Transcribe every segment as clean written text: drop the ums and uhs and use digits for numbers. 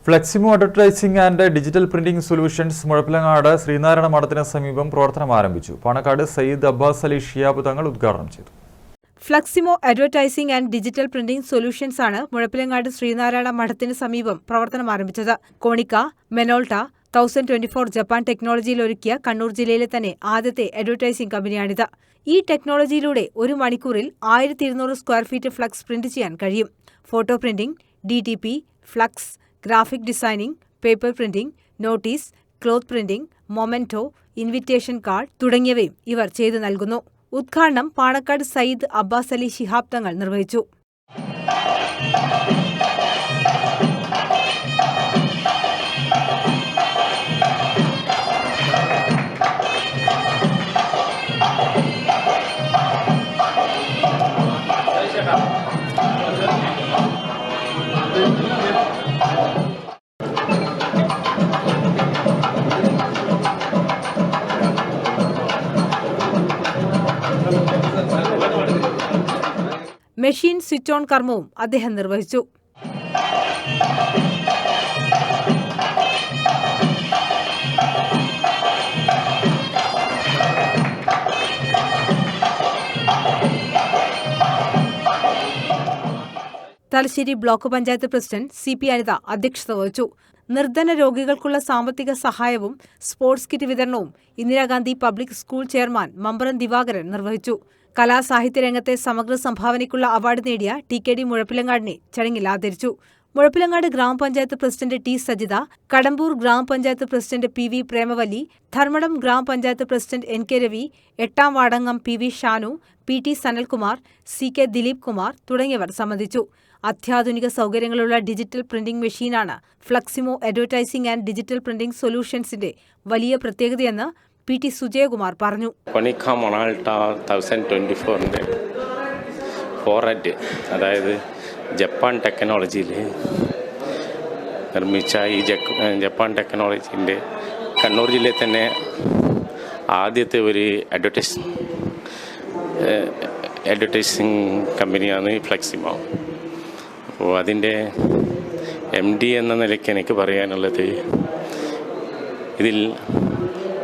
ഫ്ലെക്സിമോ advertising and digital printing solutions Muzhappilangad Sreenarayana മഠത്തിന് സമീപം പ്രവർത്തനം ആരംഭിച്ചു. പാണക്കാട് സയ്യിദ് അബ്ബാസ് അലി ശിഹാബ് തങ്ങൾ ഉദ്ഘാടനം ചെയ്തു. Fleximo advertising and digital printing solutions ആണ് മുഴപ്പിലങ്ങാട് ശ്രീനാരായണ മഠത്തിന് സമീപം പ്രവർത്തനം ആരംഭിച്ചത്. കോണിക്ക, മെനോൾട്ട, 1024 ജപ്പാൻ ടെക്നോളജിയിൽ ഒരുക്കിയ കണ്ണൂർ ജില്ലയിലെ തന്നെ ആദ്യത്തെ അഡ്വർടൈസിംഗ് കമ്പനിയാണിത്. ഈ ടെക്നോളജിയിലൂടെ 1 മണിക്കൂറിൽ 1200 സ്ക്വയർ ഫീറ്റ് ഫ്ലക്സ് പ്രിന്റ് ചെയ്യാൻ കഴിയും. Photo printing, DTP, flex, graphic designing, paper printing, notice, cloth printing, memento, invitation card തുടങ്ങിയവയും ഇവർ ചെയ്തു നൽകുന്നു. ഉദ്ഘാടനം പാണക്കാട് സയ്യിദ് അബ്ബാസ് അലി ശിഹാബ് തങ്ങൾ നിർവഹിച്ചു. മെഷീൻ സ്വിച്ച് ഓൺ കർമ്മവും അദ്ദേഹം നിർവഹിച്ചു. Thalassery block panchayat president CP Anitha അധ്യക്ഷത വഹിച്ചു. നിർധന രോഗികൾക്കുള്ള സാമ്പത്തിക സഹായവും സ്പോർട്സ് കിറ്റ് വിതരണവും Indira Gandhi public school chairman Mamparam Divakaran നിർവഹിച്ചു. കലാസാഹിത്യ രംഗത്തെ സമഗ്ര സംഭാവനയ്ക്കുള്ള അവാർഡ് നേടിയ TKD മുഴപ്പിലങ്ങാടിനെ ചടങ്ങിൽ ആദരിച്ചു. മുഴപ്പിലങ്ങാട് ഗ്രാമപഞ്ചായത്ത് പ്രസിഡന്റ് T സജിത, കടമ്പൂർ ഗ്രാമപഞ്ചായത്ത് പ്രസിഡന്റ് PV പ്രേമവല്ലി, ധർമ്മടം ഗ്രാമപഞ്ചായത്ത് പ്രസിഡന്റ് NK രവി, 8ാം വാർഡംഗം PV Shanu, PT Sanalkumar, CK Dileep Kumar തുടങ്ങിയവർ സംബന്ധിച്ചു. അത്യാധുനിക സൗകര്യങ്ങളുള്ള ഡിജിറ്റൽ പ്രിന്റിംഗ് മെഷീനാണ് Fleximo advertising and digital printing സൊല്യൂഷൻസിന്റെ വലിയ പ്രത്യേകതയെന്ന് PT സുജയകുമാർ പറഞ്ഞു. കോണിക്ക മൊണാൾട്ട 1024 ഫോർഹെഡ്, അതായത് ജപ്പാൻ ടെക്നോളജിയിൽ നിർമ്മിച്ച ഈ ജപ്പാൻ ടെക്നോളജിൻ്റെ കണ്ണൂർ ജില്ലയിൽ തന്നെ ആദ്യത്തെ ഒരു അഡ്വർടൈസിങ് കമ്പനിയാണ് ഈ ഫ്ലെക്സിമോ. അപ്പോൾ അതിൻ്റെ MD എന്ന നിലയ്ക്ക് എനിക്ക് പറയാനുള്ളത്, ഇതിൽ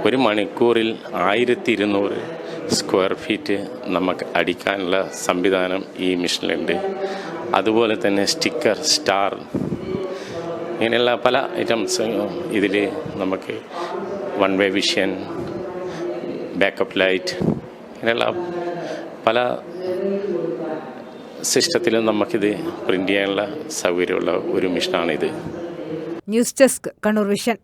1 മണിക്കൂറിൽ 1200 സ്ക്വയർ ഫീറ്റ് നമുക്ക് അടിക്കാനുള്ള സംവിധാനം ഈ മെഷീനിലുണ്ട്. അതുപോലെ തന്നെ സ്റ്റിക്കർ, സ്റ്റാർ, ഇങ്ങനെയുള്ള പല ഐറ്റംസ് ഇതിൽ നമുക്ക് one way vision, backup light, ഇങ്ങനെയുള്ള പല സിസ്റ്റത്തിലും നമുക്കിത് പ്രിൻ്റ് ചെയ്യാനുള്ള സൗകര്യമുള്ള ഒരു മെഷീനാണിത്. News desk, Kannur vision.